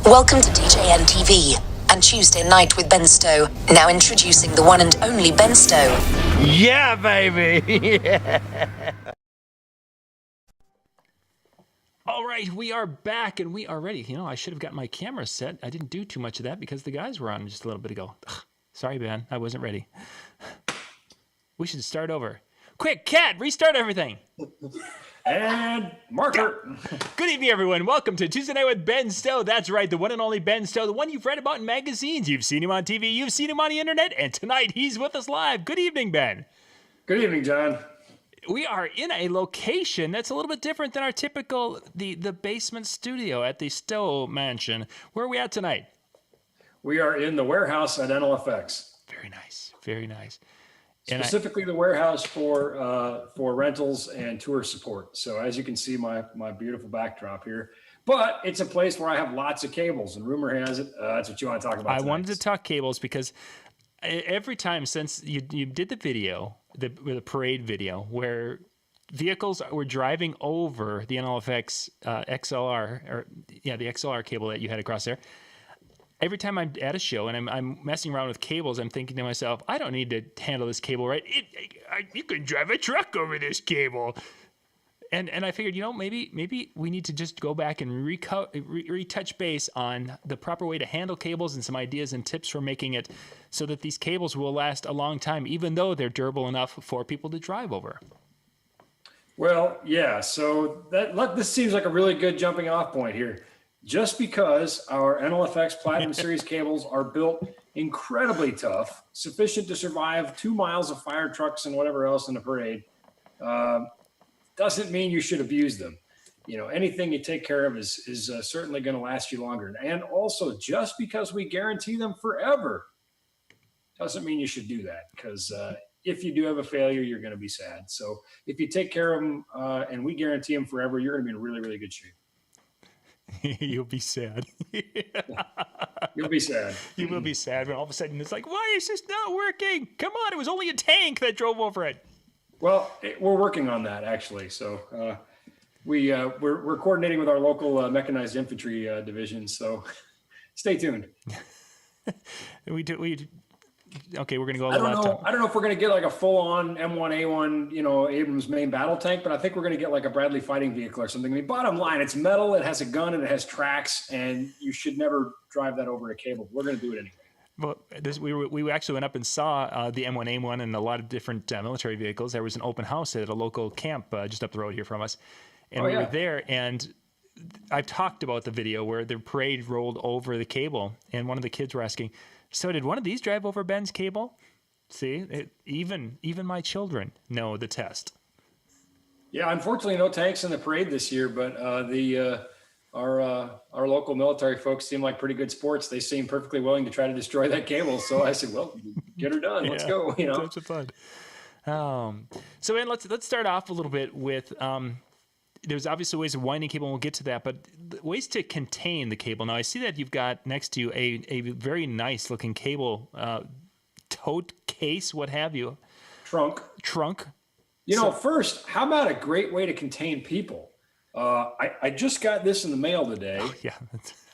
Welcome to DJN TV and Tuesday Night with Ben Stowe. Now introducing the one and only Ben Stowe. Yeah, baby! Yeah. All right, we are back and we are ready. You know, I should have got my camera set. I didn't do too much of that because the guys were on just a little bit ago. Ugh, sorry, Ben. I wasn't ready. We should start over. Quick, Cat, restart everything. And marker. Good evening, everyone. Welcome to Tuesday Night with Ben Stowe. That's right, the one and only Ben Stowe, the one you've read about in magazines. You've seen him on TV, you've seen him on the internet, and tonight he's with us live. Good evening, Ben. Good evening, John. We are in a location that's a little bit different than our typical, the basement studio at the Stowe mansion. Where are we at tonight? We are in the warehouse at NLFX. Very nice, very nice. Specifically the warehouse for rentals and tour support. So as you can see, my beautiful backdrop here, but it's a place where I have lots of cables, and rumor has it, that's what you want to talk about tonight. I wanted to talk cables because every time since you did the video, the parade video, where vehicles were driving over the NLFX XLR, the XLR cable that you had across there, every time I'm at a show and I'm messing around with cables, I'm thinking to myself, I don't need to handle this cable right. You can drive a truck over this cable. And I figured, you know, maybe we need to just go back and retouch base on the proper way to handle cables and some ideas and tips for making it so that these cables will last a long time, even though they're durable enough for people to drive over. Well, yeah. So this seems like a really good jumping off point here. Just because our NLFX Platinum Series cables are built incredibly tough, sufficient to survive 2 miles of fire trucks and whatever else in the parade, doesn't mean you should abuse them. You know, anything you take care of is certainly going to last you longer. And also, just because we guarantee them forever doesn't mean you should do that, because if you do have a failure, you're going to be sad. So if you take care of them and we guarantee them forever, you're going to be in really, really good shape. You'll be sad. You'll be sad. You will be sad when all of a sudden it's like, why is this not working? Come on, it was only a tank that drove over it. Well, we're working on that actually. So we're coordinating with our local mechanized infantry division. So stay tuned. Okay, we're gonna go. I don't know if we're gonna get like a full-on M1A1, you know, Abrams main battle tank, but I think we're gonna get like a Bradley fighting vehicle or something. I mean, bottom line, it's metal, it has a gun, and it has tracks, and you should never drive that over a cable. We're gonna do it anyway. Well, we actually went up and saw the M1A1 and a lot of different military vehicles. There was an open house at a local camp just up the road here from us, and we were there. And I've talked about the video where the parade rolled over the cable, and one of the kids were asking, so did one of these drive over Ben's cable? See, even my children know the test. Yeah, unfortunately, no tanks in the parade this year, but our local military folks seem like pretty good sports. They seem perfectly willing to try to destroy that cable. So I said, well, get her done. Let's go. You know, that's fun. So man, let's start off a little bit with. There's obviously ways of winding cable, and we'll get to that, but ways to contain the cable. Now, I see that you've got next to you a very nice looking cable tote case, what have you. Trunk. You know, first, how about a great way to contain people? I just got this in the mail today. Oh, yeah.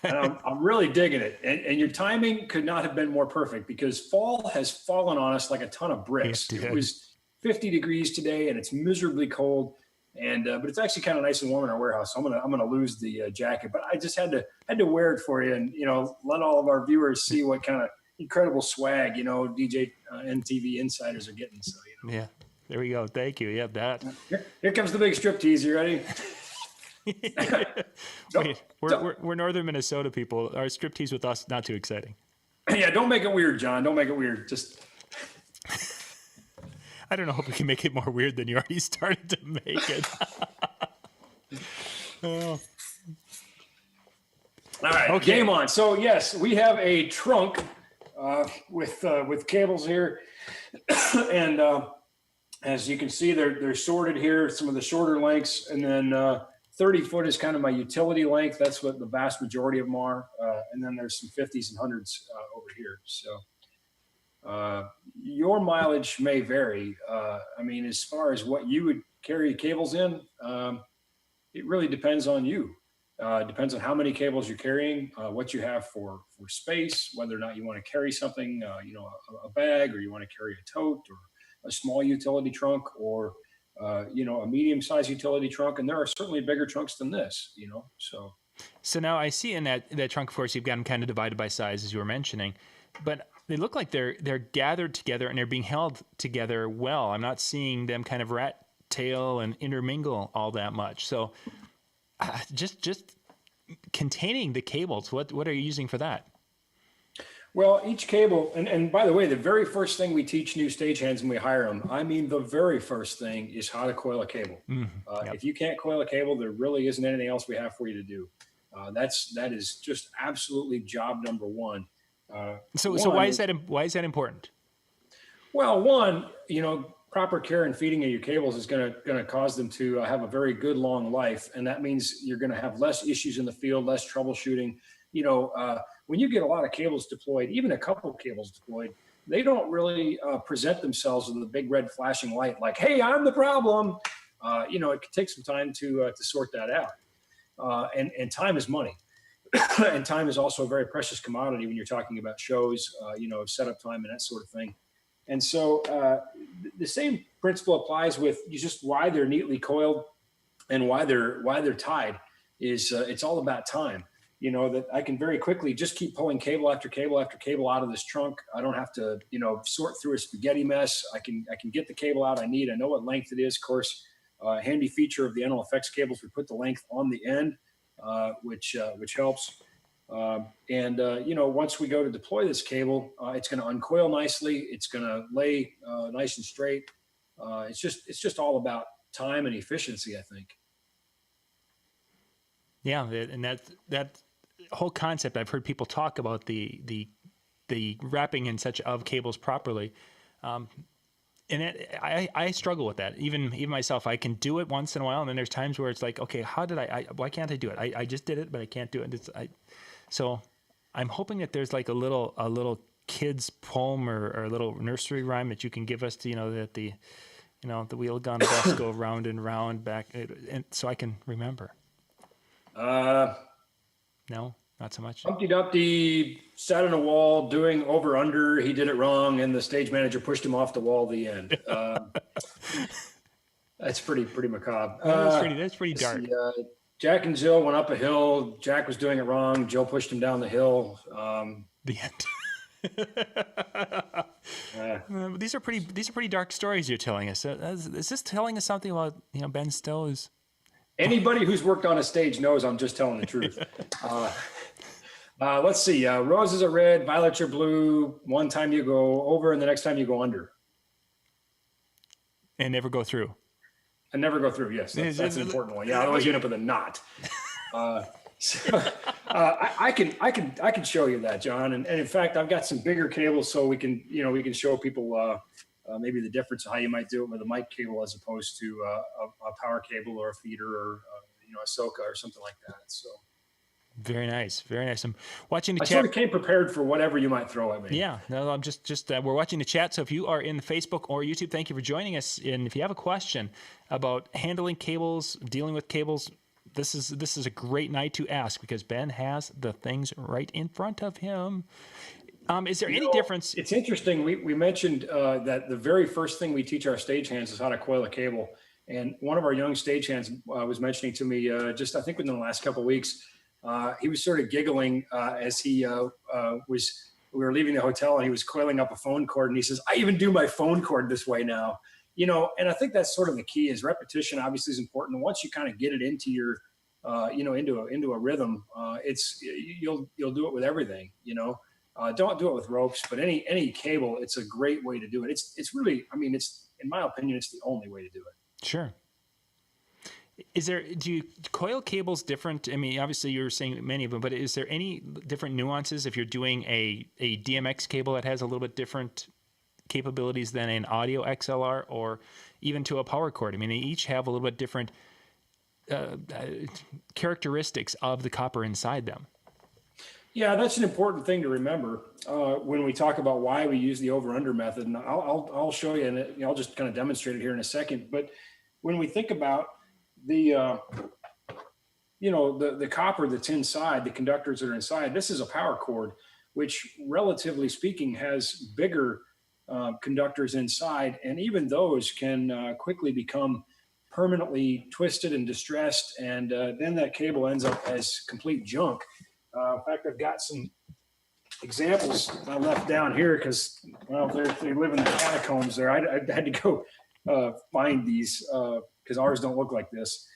And I'm really digging it. And your timing could not have been more perfect, because fall has fallen on us like a ton of bricks. It was 50 degrees today, and it's miserably cold. And but it's actually kind of nice and warm in our warehouse. So I'm gonna lose the jacket, but I just had to wear it for you, and you know, let all of our viewers see what kind of incredible swag, you know, DJ NTV insiders are getting. So you know. Yeah, there we go. Thank you. Yeah, that. Here comes the big striptease. You ready? Wait, we're northern Minnesota people. Our striptease with us not too exciting. Yeah, don't make it weird, John. Don't make it weird. Just. I don't know if we can make it more weird than you already started to make it. Oh. All right, okay. Game on. So yes, we have a trunk with cables here, and as you can see, they're sorted here. Some of the shorter lengths, and then 30 foot is kind of my utility length. That's what the vast majority of them are, and then there's some 50s and 100s over here. So. Your mileage may vary. I mean, as far as what you would carry cables in, it really depends on you. Depends on how many cables you're carrying, what you have for space, whether or not you want to carry something, a bag, or you want to carry a tote or a small utility trunk, or a medium-sized utility trunk. And there are certainly bigger trunks than this, so. So now I see in that trunk, of course, you've got them kind of divided by size, as you were mentioning, but they look like they're gathered together and they're being held together well. I'm not seeing them kind of rat tail and intermingle all that much. So just containing the cables, what are you using for that? Well, each cable, and by the way, the very first thing we teach new stagehands when we hire them, the very first thing is how to coil a cable. Yep. If you can't coil a cable, there really isn't anything else we have for you to do. That is just absolutely job number one. So why is that important? Well, one, proper care and feeding of your cables is going to cause them to have a very good long life, and that means you're going to have less issues in the field, less troubleshooting. When you get a lot of cables deployed, even a couple cables deployed, they don't really present themselves with a big red flashing light like, "Hey, I'm the problem." It could take some time to sort that out, and time is money. And time is also a very precious commodity when you're talking about shows, setup time and that sort of thing. And so the same principle applies with just why they're neatly coiled and why they're tied. It's all about time. That I can very quickly just keep pulling cable after cable after cable out of this trunk. I don't have to, sort through a spaghetti mess. I can get the cable out I need. I know what length it is. Of course, handy feature of the NLFX cables, we put the length on the end. Which helps. Once we go to deploy this cable, it's going to uncoil nicely. It's going to lay nice and straight. It's just all about time and efficiency, I think. Yeah, and that whole concept, I've heard people talk about the wrapping and such of cables properly. And I struggle with that. Even myself, I can do it once in a while, and then there's times where it's like, okay, why can't I do it? I just did it, but I can't do it. So I'm hoping that there's like a little kid's poem or a little nursery rhyme that you can give us to, that the wheel gone bus go round and round back, and so I can remember. No, not so much. Humpty Dumpty sat on a wall doing over under. He did it wrong, and the stage manager pushed him off the wall. The end. That's pretty macabre. That's pretty dark. Jack and Jill went up a hill. Jack was doing it wrong. Jill pushed him down the hill. The end. These are pretty dark stories you're telling us. Is this telling us something about Ben Stowe's? Anybody who's worked on a stage knows I'm just telling the truth. Let's see. Roses are red, violets are blue. One time you go over, and the next time you go under. And never go through. And never go through. Yes, that's an important one. Yeah, otherwise you end up with a knot. I can show you that, John. And in fact, I've got some bigger cables, so we can show people maybe the difference of how you might do it with a mic cable as opposed to a power cable or a feeder or a Soka or something like that. So. Very nice. I'm watching the chat. I sort of came prepared for whatever you might throw at me. Yeah, no, I'm just we're watching the chat. So if you are in Facebook or YouTube, thank you for joining us. And if you have a question about handling cables, dealing with cables, this is a great night to ask because Ben has the things right in front of him. Is there any difference? It's interesting. We mentioned that the very first thing we teach our stagehands is how to coil a cable. And one of our young stagehands was mentioning to me just I think within the last couple of weeks. He was sort of giggling as we were leaving the hotel, and he was coiling up a phone cord, and he says, "I even do my phone cord this way now." And I think that's sort of the key is repetition obviously is important. And once you kind of get it into your, into a rhythm, you'll do it with everything, don't do it with ropes, but any cable, it's a great way to do it. It's really, it's, in my opinion, it's the only way to do it. Sure. Do you coil cables different? Obviously you're saying many of them, but is there any different nuances if you're doing a DMX cable that has a little bit different capabilities than an audio XLR or even to a power cord? They each have a little bit different characteristics of the copper inside them. Yeah, that's an important thing to remember when we talk about why we use the over-under method. And I'll show you, and I'll just kind of demonstrate it here in a second. But when we think about the the copper that's inside, the conductors that are inside, this is a power cord, which relatively speaking has bigger conductors inside. And even those can quickly become permanently twisted and distressed. And then that cable ends up as complete junk. In fact, I've got some examples I left down here because, well, they live in the catacombs there. I had to go find these because ours don't look like this.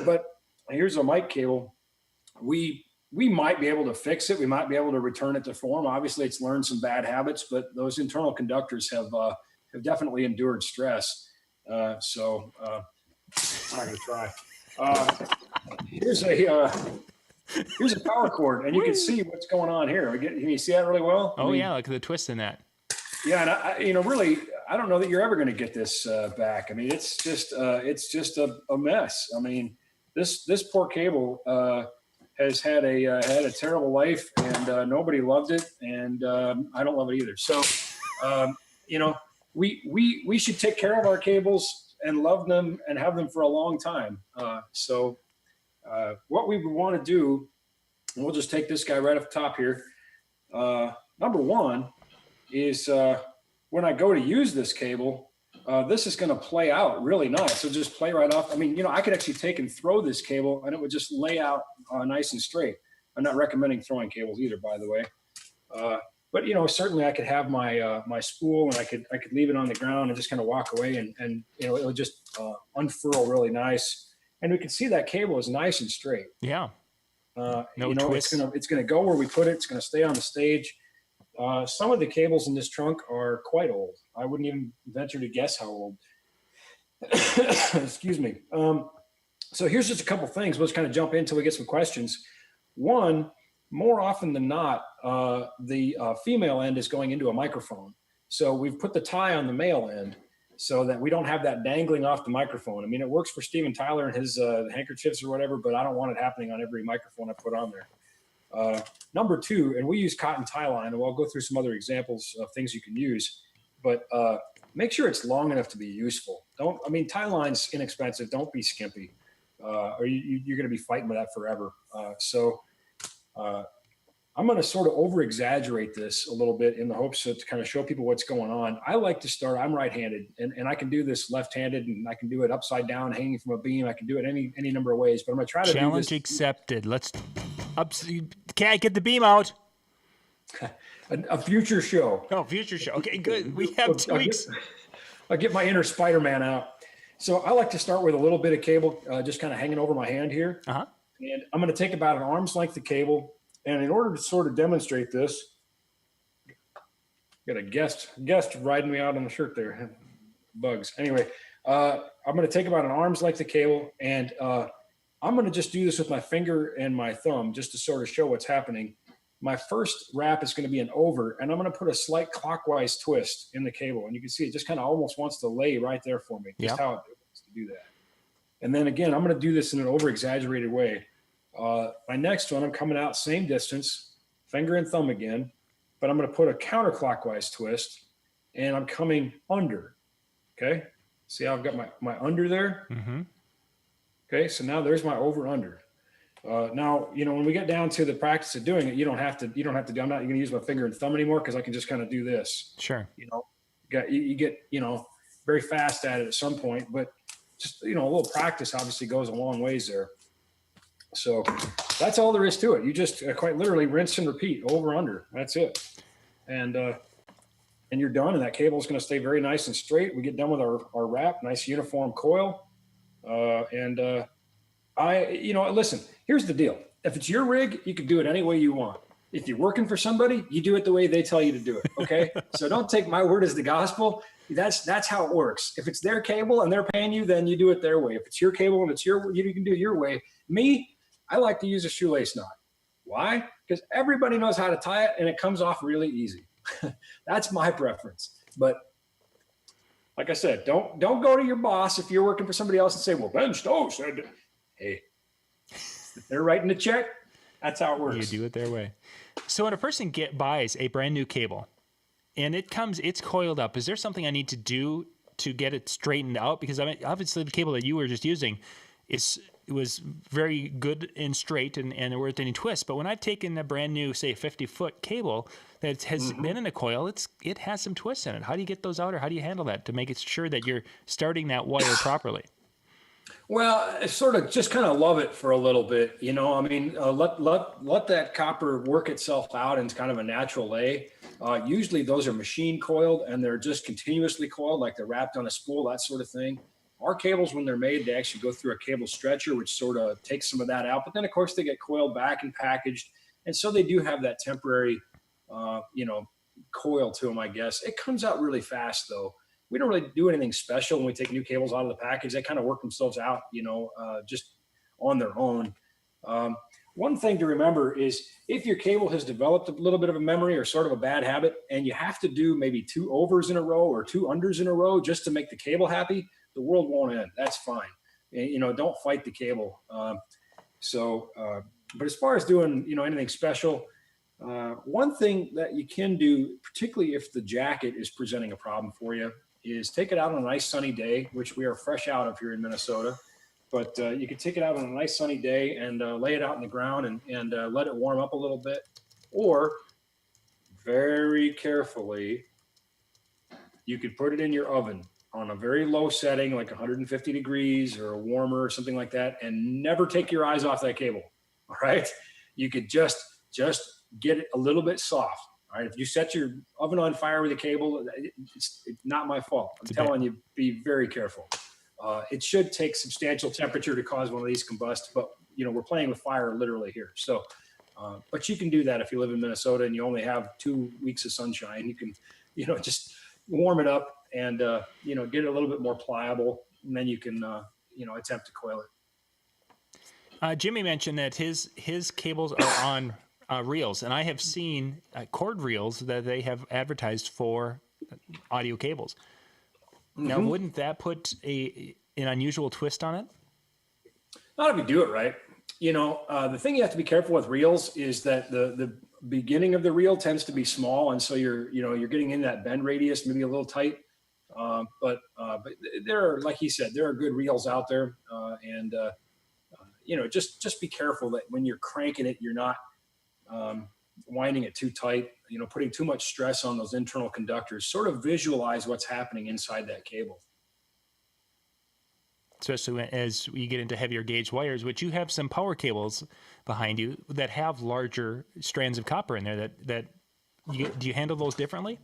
But here's a mic cable. We might be able to fix it. We might be able to return it to form. Obviously, it's learned some bad habits, but those internal conductors have definitely endured stress. So I'm not going to try. Here's a power cord, and you can see what's going on here. Can you see that really well? Oh, yeah, look at the twist in that. Yeah, and really, I don't know that you're ever going to get this back. I mean, it's just a mess. I mean, this poor cable has had a terrible life, and nobody loved it, and I don't love it either. So, we should take care of our cables and love them and have them for a long time. What we would want to do, and we'll just take this guy right off the top here. Number one is when I go to use this cable, this is going to play out really nice. So just play right off. I mean, I could actually take and throw this cable and it would just lay out nice and straight. I'm not recommending throwing cables either, by the way. But certainly I could have my spool and I could leave it on the ground and just kind of walk away and it'll just unfurl really nice. And we can see that cable is nice and straight. Yeah. No twist. It's gonna go where we put it. It's gonna stay on the stage. Some of the cables in this trunk are quite old. I wouldn't even venture to guess how old. Excuse me. So here's just a couple things. We'll just kind of jump in until we get some questions. One, more often than not, the female end is going into a microphone. So we've put the tie on the male end so that we don't have that dangling off the microphone. I mean, it works for Steven Tyler and his handkerchiefs or whatever, but I don't want it happening on every microphone I put on there. Number two, and we use cotton tie line, and we'll go through some other examples of things you can use, but make sure it's long enough to be useful. Tie line's inexpensive. Don't be skimpy, or you're going to be fighting with that forever. I'm going to sort of over exaggerate this a little bit in the hopes to kind of show people what's going on. I like to start, I'm right-handed and I can do this left-handed and I can do it upside down, hanging from a beam. I can do it any number of ways, but I'm going to try to challenge accepted. Can I get the beam out? a future show. Oh, future show. Okay, good. We have 2 weeks. I'll get my inner Spider-Man out. So I like to start with a little bit of cable, just kind of hanging over my hand here. Uh-huh. And I'm going to take about an arm's length of cable. And in order to sort of demonstrate this, got a guest riding me out on the shirt there. Bugs. Anyway, I'm going to take about an arm's length of cable, and I'm going to just do this with my finger and my thumb just to sort of show what's happening. My first wrap is going to be an over, and I'm going to put a slight clockwise twist in the cable. And you can see it just kind of almost wants to lay right there for me, just how it wants to do that. And then again, I'm going to do this in an over-exaggerated way. My next one, I'm coming out same distance, finger and thumb again, but I'm going to put a counterclockwise twist, and I'm coming under. Okay, see how I've got my under there? Mm-hmm. Okay, so now there's my over under. Now, when we get down to the practice of doing it, you don't have to do. I'm not going to use my finger and thumb anymore because I can just kind of do this. Sure. You get very fast at it at some point, but just a little practice obviously goes a long ways there. So that's all there is to it. You just quite literally rinse and repeat, over, under. That's it. And you're done. And that cable is going to stay very nice and straight. We get done with our wrap, nice uniform coil. Listen, here's the deal. If it's your rig, you can do it any way you want. If you're working for somebody, you do it the way they tell you to do it. Okay. So don't take my word as the gospel. That's how it works. If it's their cable and they're paying you, then you do it their way. If it's your cable and you can do it your way. Me, I like to use a shoelace knot. Why? Because everybody knows how to tie it and it comes off really easy. That's my preference. But like I said, don't go to your boss if you're working for somebody else and say, well, Ben Stowe said, hey, if they're writing the check, that's how it works. You do it their way. So when a person buys a brand new cable and it's coiled up, is there something I need to do to get it straightened out? Because obviously the cable that you were just using is it was very good and straight, and there weren't any twists. But when I've taken a brand new, say, 50-foot cable that has been in a coil, it has some twists in it. How do you get those out, or how do you handle that to make it sure that you're starting that wire properly? Well, I sort of just kind of love it for a little bit, you know. I mean, let that copper work itself out in kind of a natural lay. Usually those are machine coiled, and they're just continuously coiled, like they're wrapped on a spool, that sort of thing. Our cables, when they're made, they actually go through a cable stretcher, which sort of takes some of that out. But then, of course, they get coiled back and packaged, and so they do have that temporary, coil to them, I guess. It comes out really fast, though. We don't really do anything special when we take new cables out of the package. They kind of work themselves out, just on their own. One thing to remember is if your cable has developed a little bit of a memory or sort of a bad habit, and you have to do maybe 2 overs in a row or 2 unders in a row just to make the cable happy, the world won't end. That's fine. And, don't fight the cable. But as far as doing, anything special, one thing that you can do, particularly if the jacket is presenting a problem for you, is take it out on a nice sunny day, which we are fresh out of here in Minnesota. But you can take it out on a nice sunny day and lay it out in the ground and let it warm up a little bit. Or very carefully, you could put it in your oven on a very low setting, like 150 degrees or warmer or something like that, and never take your eyes off that cable. All right. You could just get it a little bit soft. All right. If you set your oven on fire with a cable, it's not my fault. I'm telling you, be very careful. It should take substantial temperature to cause one of these combust, but we're playing with fire literally here. So, but you can do that if you live in Minnesota and you only have 2 weeks of sunshine. You can, just warm it up and get it a little bit more pliable, and then you can attempt to coil it. Jimmy mentioned that his cables are on reels, and I have seen cord reels that they have advertised for audio cables. Now, wouldn't that put an unusual twist on it? Not if you do it right. The thing you have to be careful with reels is that the beginning of the reel tends to be small, and so you're getting in that bend radius, maybe a little tight. But there are, like he said, there are good reels out there, and just be careful that when you're cranking it, you're not winding it too tight, putting too much stress on those internal conductors. Sort of visualize what's happening inside that cable. Especially as we get into heavier gauge wires, which you have some power cables behind you that have larger strands of copper in there. Do you handle those differently?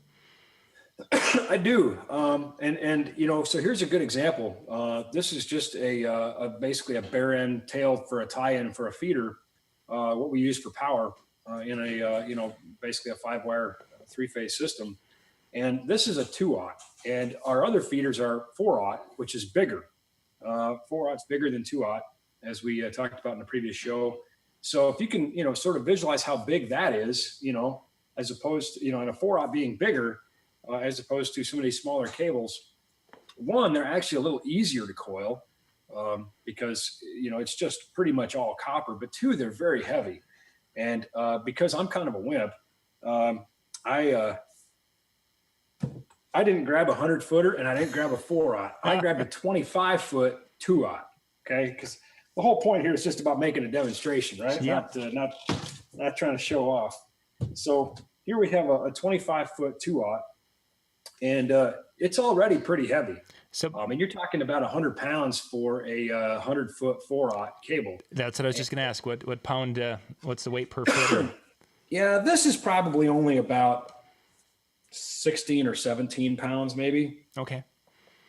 I do. So here's a good example. This is just basically a bare end tail for a tie-in for a feeder, what we use for power in basically a 5-wire 3-phase system. And this is a 2-aught, and our other feeders are 4-aught, which is bigger. 4-aught's bigger than 2-aught, as we talked about in the previous show. So if you can, sort of visualize how big that is, as opposed to, and a 4-aught being bigger, as opposed to some of these smaller cables. One, they're actually a little easier to coil because, it's just pretty much all copper. But 2, they're very heavy. And because I'm kind of a wimp, I didn't grab a 100-footer and I didn't grab a 4-aught. I grabbed a 25-foot 2-aught, okay? Because the whole point here is just about making a demonstration, right? Yeah. Not trying to show off. So here we have a 25-foot 2-aught. And it's already pretty heavy. So, you're talking about 100 pounds for a 100-foot 4-aught cable. That's what I was just going to ask. What pound? What's the weight per foot? Yeah, this is probably only about 16 or 17 pounds, maybe. Okay.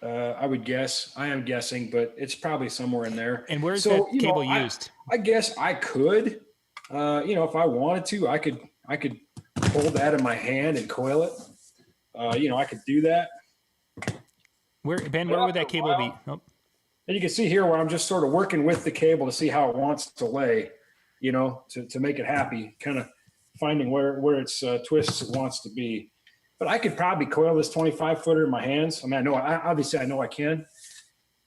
I would guess. I am guessing, but it's probably somewhere in there. And where's that cable used? I guess I could. If I wanted to, I could hold that in my hand and coil it. I could do that. Where would that cable be? Oh. And you can see here where I'm just sort of working with the cable to see how it wants to lay, to make it happy, kind of finding where its twists it wants to be. But I could probably coil this 25-footer in my hands. I mean, I know I can.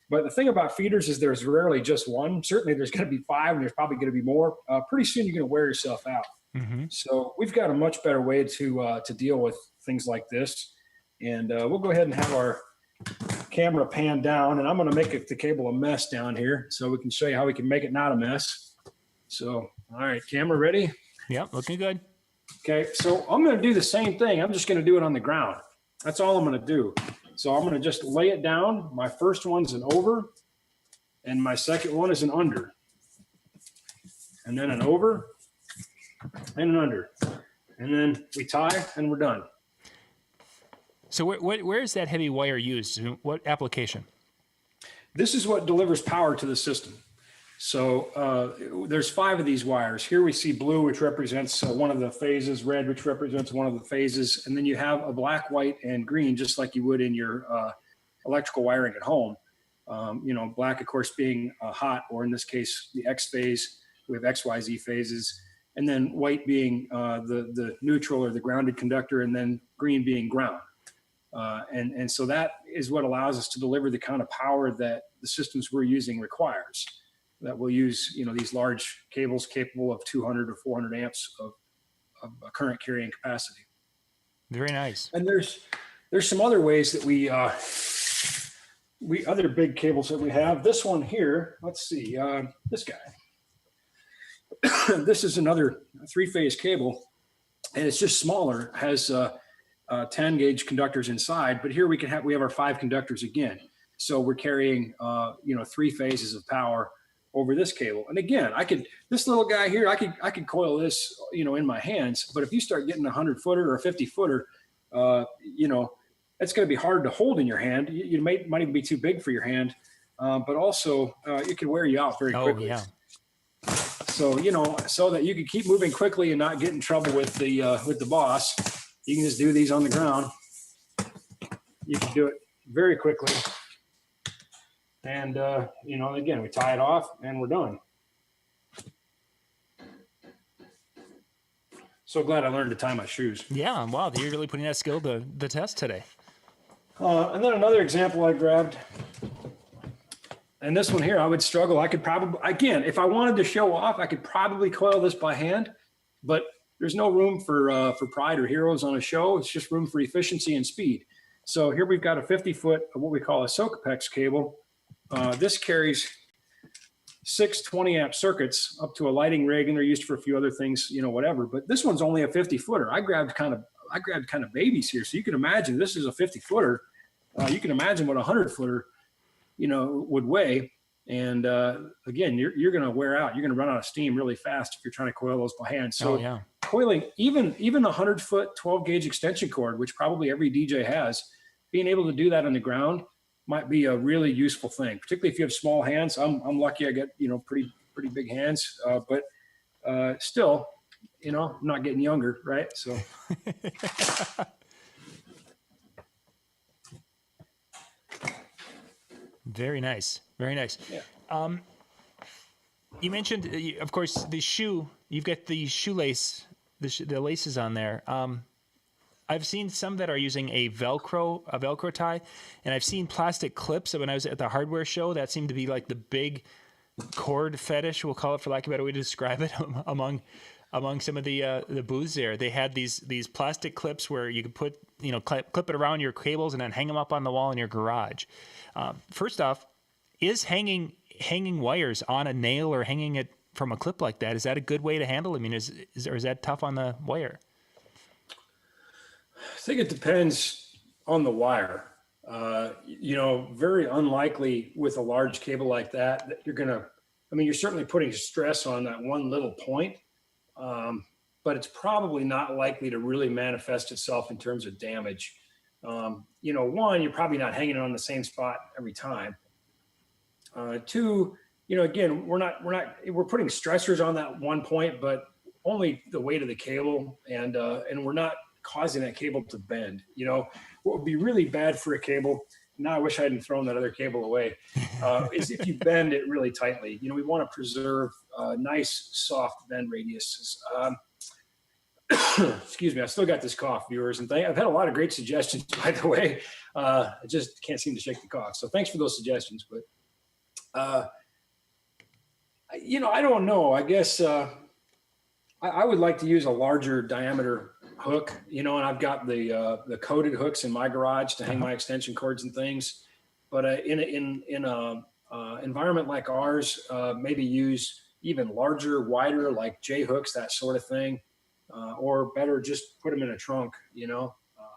But the thing about feeders is there's rarely just one. Certainly there's going to be 5, and there's probably going to be more. Pretty soon you're going to wear yourself out. Mm-hmm. So we've got a much better way to deal with things like this. And we'll go ahead and have our camera pan down, and I'm going to make the cable a mess down here so we can show you how we can make it not a mess. So, all right, camera ready? Yep, looking good. Okay, so I'm going to do the same thing. I'm just going to do it on the ground. That's all I'm going to do. So I'm going to just lay it down. My first one's an over, and my second one is an under. And then an over, and an under. And then we tie, and we're done. So where is that heavy wire used? What application? This is what delivers power to the system. So there's 5 of these wires. Here we see blue, which represents one of the phases, red, which represents one of the phases, and then you have a black, white, and green, just like you would in your electrical wiring at home. Black, of course, being hot, or in this case, the X phase. We have X, Y, Z phases, and then white being the neutral or the grounded conductor, and then green being ground. And so that is what allows us to deliver the kind of power that the systems we're using requires. That we'll use, these large cables capable of 200 or 400 amps of current carrying capacity. Very nice. And there's some other ways that we other big cables that we have. This one here, let's see, this guy. This is another 3-phase cable, and it's just smaller. It has 10 gauge conductors inside, but here we have our 5 conductors again. So we're carrying 3 phases of power over this cable. And again, this little guy here, I could coil this, in my hands, but if you start getting a 100-footer or a 50-footer, it's going to be hard to hold in your hand. You might even be too big for your hand, but also it can wear you out very quickly. Yeah. So, so that you can keep moving quickly and not get in trouble with the boss, you can just do these on the ground. You can do it very quickly. And, again, we tie it off and we're done. So glad I learned to tie my shoes. Yeah, wow, you're really putting that skill to the test today. And then another example I grabbed, and this one here, I would struggle. I could probably, again, if I wanted to show off, I could probably coil this by hand, but there's no room for pride or heroes on a show. It's just room for efficiency and speed. So here we've got a 50-foot of what we call a SOAPy cable. This carries 6 20-amp circuits up to a lighting rig, and they're used for a few other things, whatever. But this one's only a 50-footer. I grabbed kind of babies here. So you can imagine this is a 50-footer. You can imagine what a 100-footer, would weigh. And again, you're going to wear out. You're going to run out of steam really fast if you're trying to coil those by hand. So coiling even a 100-foot 12-gauge extension cord, which probably every DJ has, being able to do that on the ground might be a really useful thing, particularly if you have small hands. I'm lucky I get, pretty big hands, but still, I'm not getting younger, right? So. Very nice. Very nice. Yeah. You mentioned, of course, the shoe. You've got the shoelace, the laces on there. I've seen some that are using a Velcro tie, and I've seen plastic clips. So when I was at the hardware show, that seemed to be like the big cord fetish, we'll call it for lack of a better way to describe it, among some of the booths there. They had these plastic clips where you could put, clip it around your cables and then hang them up on the wall in your garage. First off, is hanging wires on a nail or hanging it from a clip like that, is that a good way to handle it? I mean, is that tough on the wire? I think it depends on the wire. Very unlikely with a large cable like that you're certainly putting stress on that one little point, but it's probably not likely to really manifest itself in terms of damage. One, you're probably not hanging it on the same spot every time. Two, again, we're putting stressors on that one point, but only the weight of the cable, and we're not causing that cable to bend. What would be really bad for a cable, now I wish I hadn't thrown that other cable away, is if you bend it really tightly. We want to preserve nice, soft bend radiuses. Excuse me, I still got this cough, viewers, and I've had a lot of great suggestions, by the way. I just can't seem to shake the cough. So thanks for those suggestions. But, I don't know. I guess I would like to use a larger diameter hook, and I've got the coated hooks in my garage to hang my extension cords and things. But in a environment like ours, maybe use even larger, wider, like J hooks, that sort of thing, or better, just put them in a trunk.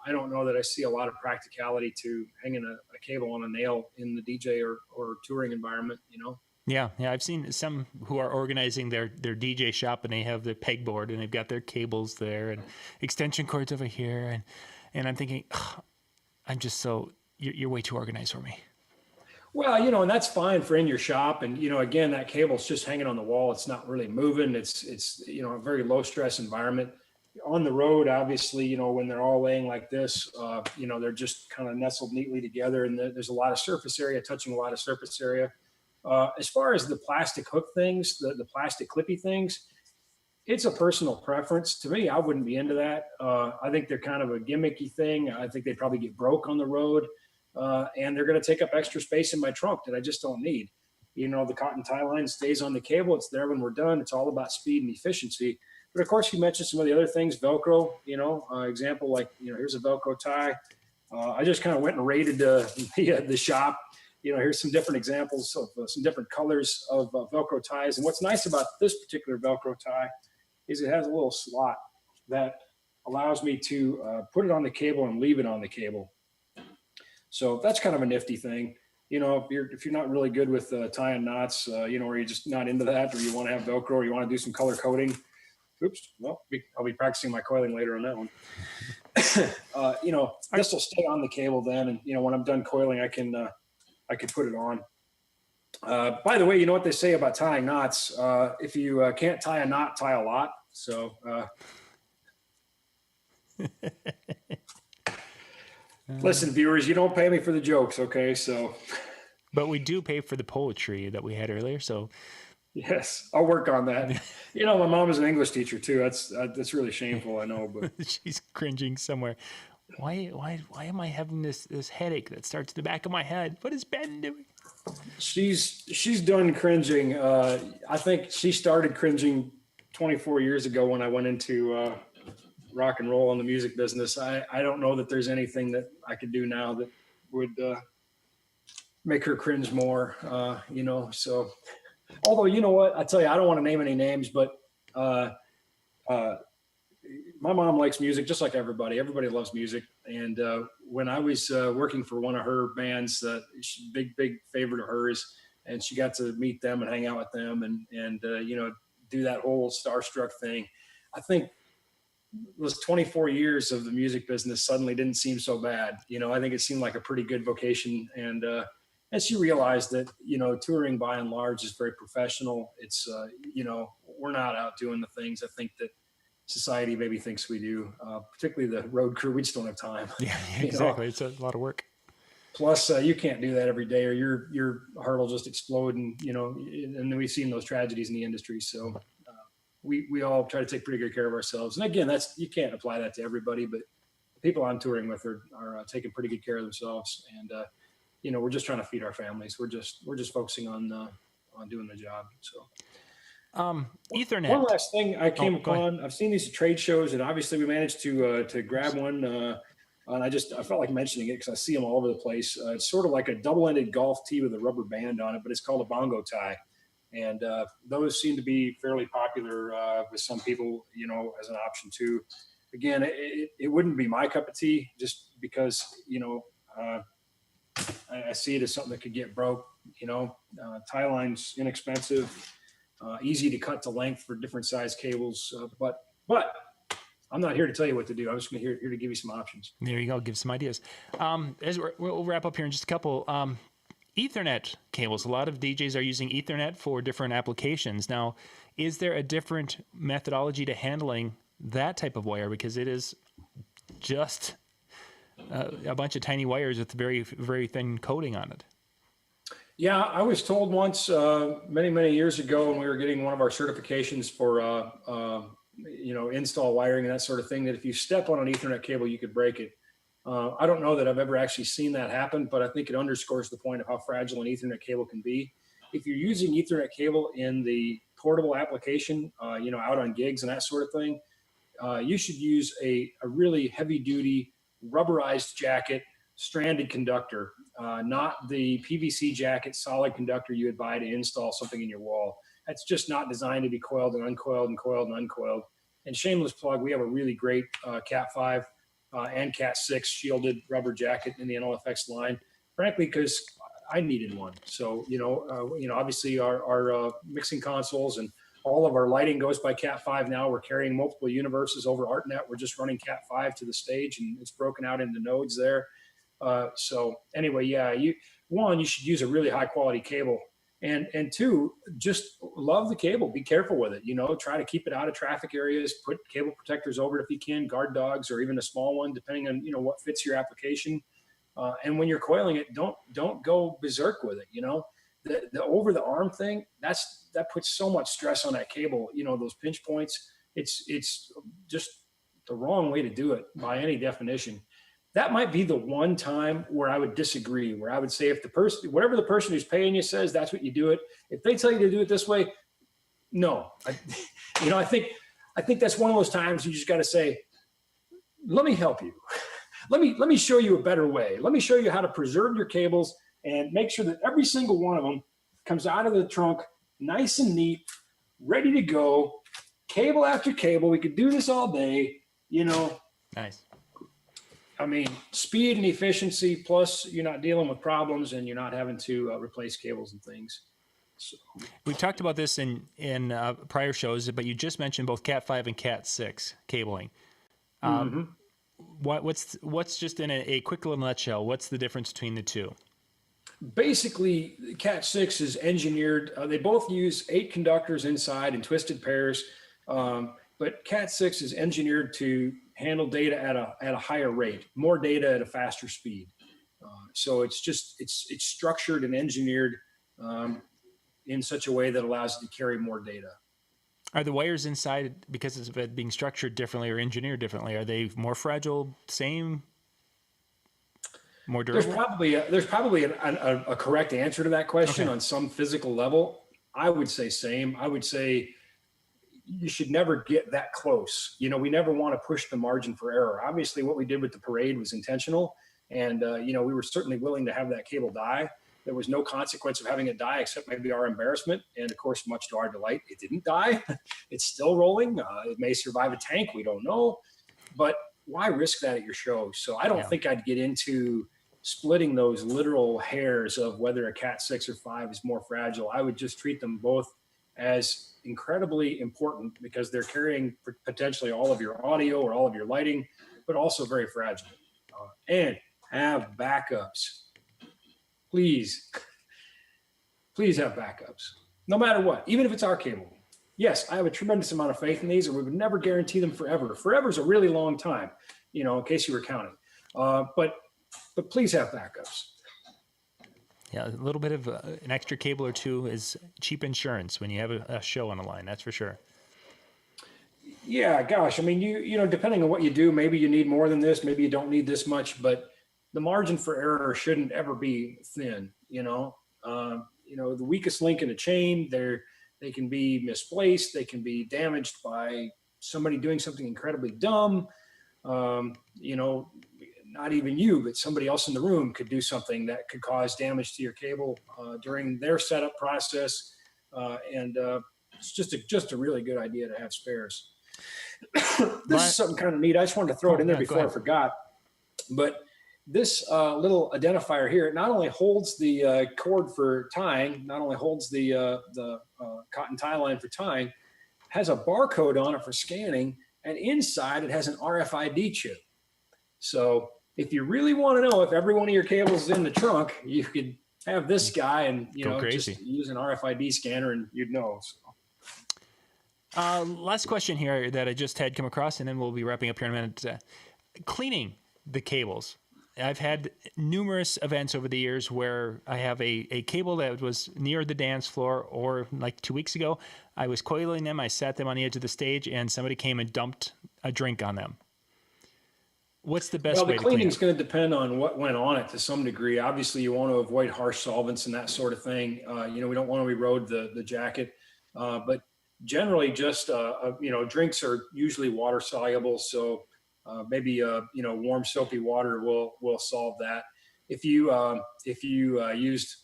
I don't know that I see a lot of practicality to hanging a cable on a nail in the DJ or touring environment. Yeah, I've seen some who are organizing their DJ shop, and they have their pegboard, and they've got their cables there and extension cords over here, and I'm thinking, I'm just you're way too organized for me. Well, and that's fine for in your shop, and again, that cable's just hanging on the wall. It's not really moving. It's a very low stress environment. On the road, obviously, when they're all laying like this, they're just kind of nestled neatly together, and there's a lot of surface area, touching a lot of surface area. As far as the plastic hook things, the plastic clippy things, it's a personal preference. To me, I wouldn't be into that. I think they're kind of a gimmicky thing. I think they probably get broke on the road, and they're going to take up extra space in my trunk that I just don't need. The cotton tie line stays on the cable. It's there when we're done. It's all about speed and efficiency. But of course, you mentioned some of the other things, Velcro, example, like, here's a Velcro tie. I just kind of went and raided the shop. Here's some different examples of some different colors of Velcro ties. And what's nice about this particular Velcro tie is it has a little slot that allows me to put it on the cable and leave it on the cable. So that's kind of a nifty thing. If you're not really good with tying knots, or you're just not into that, or you want to have Velcro, or you want to do some color coding. Oops. Well, I'll be practicing my coiling later on that one. This will stay on the cable then. And, when I'm done coiling, I can put it on. By the way, you know what they say about tying knots? If you can't tie a knot, tie a lot. So, listen, viewers, you don't pay me for the jokes. Okay. So, but we do pay for the poetry that we had earlier. So, yes, I'll work on that. My mom is an English teacher too. That's really shameful, I know, but she's cringing somewhere. Why am I having this headache that starts at the back of my head? What is Ben doing? She's done cringing. I think she started cringing 24 years ago when I went into rock and roll in the music business. I don't know that there's anything that I could do now that would make her cringe more. So. Although, you know what, I tell you, I don't want to name any names, but my mom likes music just like everybody. Everybody loves music. And when I was working for one of her bands, big favorite of hers, and she got to meet them and hang out with them and do that whole starstruck thing. I think those 24 years of the music business suddenly didn't seem so bad. I think it seemed like a pretty good vocation. And she realized that, touring by and large is very professional. It's, we're not out doing the things I think that society maybe thinks we do, particularly the road crew. We just don't have time. Yeah, exactly. It's a lot of work. Plus, you can't do that every day or your heart will just explode. And, and then we've seen those tragedies in the industry. So we all try to take pretty good care of ourselves. And again, you can't apply that to everybody, but the people I'm touring with are taking pretty good care of themselves. And, we're just trying to feed our families. We're just focusing on doing the job. So, Ethernet. One last thing I came upon. I've seen these at trade shows, and obviously we managed to grab one. And I felt like mentioning it because I see them all over the place. It's sort of like a double-ended golf tee with a rubber band on it, but it's called a bongo tie. And those seem to be fairly popular with some people, as an option too. Again, it wouldn't be my cup of tea just because, I see it as something that could get broke. Tie line's inexpensive, easy to cut to length for different size cables. But I'm not here to tell you what to do. I'm just here to give you some options. There you go. Give some ideas. We'll wrap up here in just a couple. Ethernet cables. A lot of DJs are using Ethernet for different applications. Now, is there a different methodology to handling that type of wire? Because it is just a bunch of tiny wires with very, very thin coating on it. Yeah, I was told once many, many years ago when we were getting one of our certifications for, install wiring and that sort of thing, that if you step on an Ethernet cable, you could break it. I don't know that I've ever actually seen that happen, but I think it underscores the point of how fragile an Ethernet cable can be. If you're using Ethernet cable in the portable application, out on gigs and that sort of thing, you should use a really heavy duty rubberized jacket, stranded conductor, not the PVC jacket, solid conductor you would buy to install something in your wall. That's just not designed to be coiled and uncoiled and coiled and uncoiled. And shameless plug, we have a really great Cat 5 and Cat 6 shielded rubber jacket in the NLFX line, frankly, because I needed one. So, obviously our mixing consoles and all of our lighting goes by Cat 5 now. We're carrying multiple universes over ArtNet. We're just running Cat 5 to the stage, and it's broken out into nodes there. So anyway, yeah, you should use a really high quality cable. And two, just love the cable. Be careful with it. Try to keep it out of traffic areas. Put cable protectors over it if you can, guard dogs, or even a small one, depending on what fits your application. And when you're coiling it, don't go berserk with it. The over the arm thing, that puts so much stress on that cable. Those pinch points. It's just the wrong way to do it by any definition. That might be the one time where I would disagree, where I would say if whatever the person who's paying you says, that's what you do it. If they tell you to do it this way, no. I think that's one of those times you just got to say, let me help you. Let me show you a better way. Let me show you how to preserve your cables and make sure that every single one of them comes out of the trunk nice and neat, ready to go, cable after cable. We could do this all day, Nice. I mean, speed and efficiency, plus you're not dealing with problems and you're not having to replace cables and things. So. We've talked about this in prior shows, but you just mentioned both Cat 5 and Cat 6 cabling. What's just in a quick little nutshell, what's the difference between the two? Basically, Cat 6 is engineered. They both use 8 conductors inside in twisted pairs, but Cat 6 is engineered to handle data at a higher rate, more data at a faster speed. So it's structured and engineered in such a way that allows it to carry more data. Are the wires inside, because of it being structured differently or engineered differently, are they more fragile, same, more durable? There's probably a correct answer to that question on some physical level. I would say same. I would say you should never get that close. We never want to push the margin for error. Obviously, what we did with the parade was intentional. And, we were certainly willing to have that cable die. There was no consequence of having it die except maybe our embarrassment. And of course, much to our delight, it didn't die. It's still rolling. It may survive a tank. We don't know. But why risk that at your show? So I don't think I'd get into splitting those literal hairs of whether a Cat 6 or 5 is more fragile. I would just treat them both as incredibly important because they're carrying potentially all of your audio or all of your lighting, but also very fragile. And have backups. Please have backups, no matter what, even if it's our cable. Yes, I have a tremendous amount of faith in these, and we would never guarantee them forever. Forever is a really long time, in case you were counting. But please have backups. Yeah, a little bit of an extra cable or two is cheap insurance when you have a show on the line. That's for sure. Yeah, gosh, I mean, you depending on what you do, maybe you need more than this, maybe you don't need this much, but the margin for error shouldn't ever be thin. The weakest link in a chain, they can be misplaced, they can be damaged by somebody doing something incredibly dumb. Not even you, but somebody else in the room could do something that could cause damage to your cable during their setup process. It's just a really good idea to have spares. This is something kind of neat. I just wanted to throw it in there before I forgot. But this little identifier here, it not only holds the cord for tying, not only holds the cotton tie line for tying, has a barcode on it for scanning, and inside it has an RFID chip. So if you really want to know if every one of your cables is in the trunk, you could have this guy and just use an RFID scanner and you'd know. So. Last question here that I just had come across, and then we'll be wrapping up here in a minute. Cleaning the cables. I've had numerous events over the years where I have a cable that was near the dance floor, or like 2 weeks ago, I was coiling them. I sat them on the edge of the stage, and somebody came and dumped a drink on them. What's the best way to clean it? Well, the cleaning's going to depend on what went on it to some degree. Obviously, you want to avoid harsh solvents and that sort of thing. We don't want to erode the jacket. But generally just, drinks are usually water soluble. So maybe, warm soapy water will solve that. If you used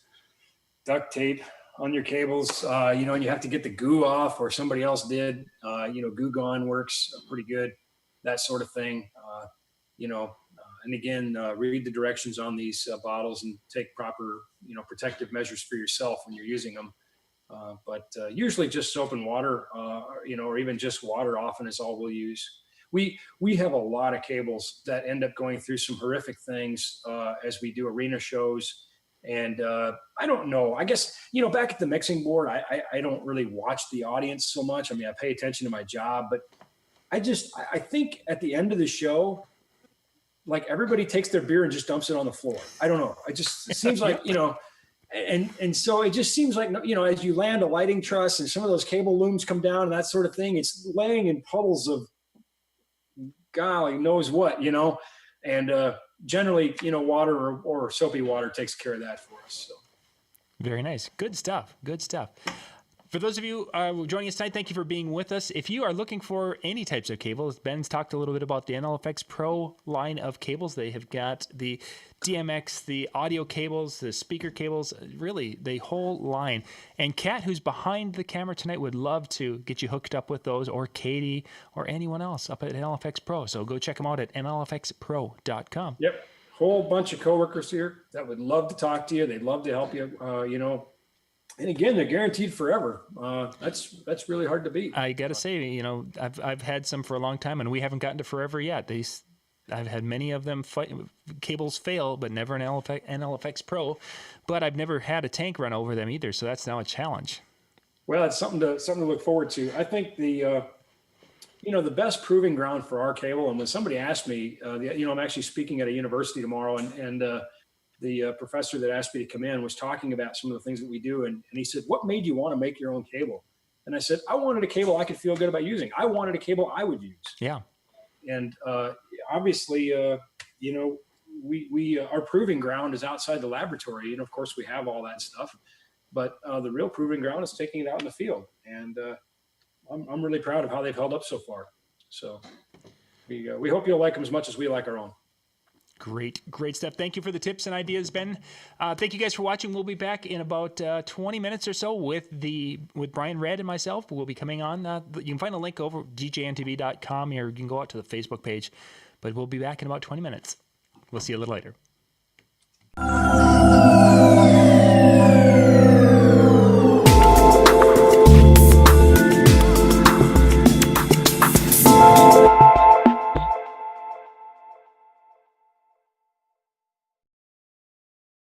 duct tape on your cables, and you have to get the goo off, or somebody else did, Goo Gone works pretty good, that sort of thing. And again, read the directions on these bottles and take proper, protective measures for yourself when you're using them. But usually just soap and water, or even just water often is all we'll use. We have a lot of cables that end up going through some horrific things as we do arena shows. And I don't know, I guess, back at the mixing board, I don't really watch the audience so much. I mean, I pay attention to my job, but I think at the end of the show, like everybody takes their beer and just dumps it on the floor. I don't know. It seems like, and so it just seems like, as you land a lighting truss and some of those cable looms come down and that sort of thing, it's laying in puddles of golly knows what, and generally, water or soapy water takes care of that for us. So. Very nice. Good stuff. Good stuff. For those of you joining us tonight, thank you for being with us. If you are looking for any types of cables, Ben's talked a little bit about the NLFX Pro line of cables. They have got the DMX, the audio cables, the speaker cables, really the whole line. And Kat, who's behind the camera tonight, would love to get you hooked up with those, or Katie, or anyone else up at NLFX Pro. So go check them out at nlfxpro.com. Yep. Whole bunch of coworkers here that would love to talk to you. They'd love to help you, and again, they're guaranteed forever. That's really hard to beat. I got to say, I've had some for a long time, and we haven't gotten to forever yet. I've had many of them cables fail, but never an NLFX Pro. But I've never had a tank run over them either, so that's now a challenge. Well, it's something to look forward to. I think the best proving ground for our cable, and when somebody asked me, I'm actually speaking at a university tomorrow, and the professor that asked me to come in was talking about some of the things that we do. And he said, what made you want to make your own cable? And I said, I wanted a cable I could feel good about using. I wanted a cable I would use. Yeah. And obviously, our proving ground is outside the laboratory. And of course we have all that stuff, but the real proving ground is taking it out in the field. And I'm really proud of how they've held up so far. So we hope you'll like them as much as we like our own. Great stuff. Thank you for the tips and ideas, Ben. Thank you guys for watching. We'll be back in about 20 minutes or so with Brian Red and myself. We'll be coming on. You can find a link over djntv.com, or you can go out to the Facebook page. But we'll be back in about 20 minutes. We'll see you a little later.